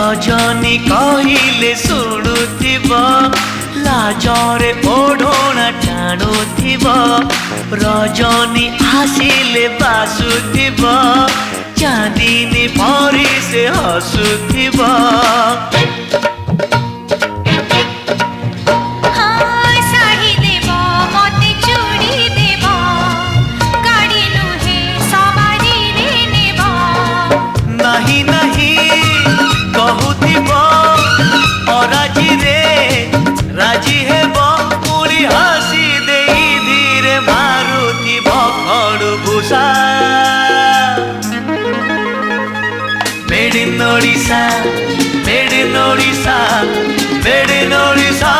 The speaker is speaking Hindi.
रजनी कहले शुणुथिब लाजरे ओढ़णा टाणुथिब रजनी आसिले बासुथिब चांदिनी परी से हसुथिब नहीं नहीं कहूथिब अराजी रे राजी हेब पुरी हसी दे धीरे मारुथिब खड़ु भूषा made in Odisha made in Odisha made in Odisha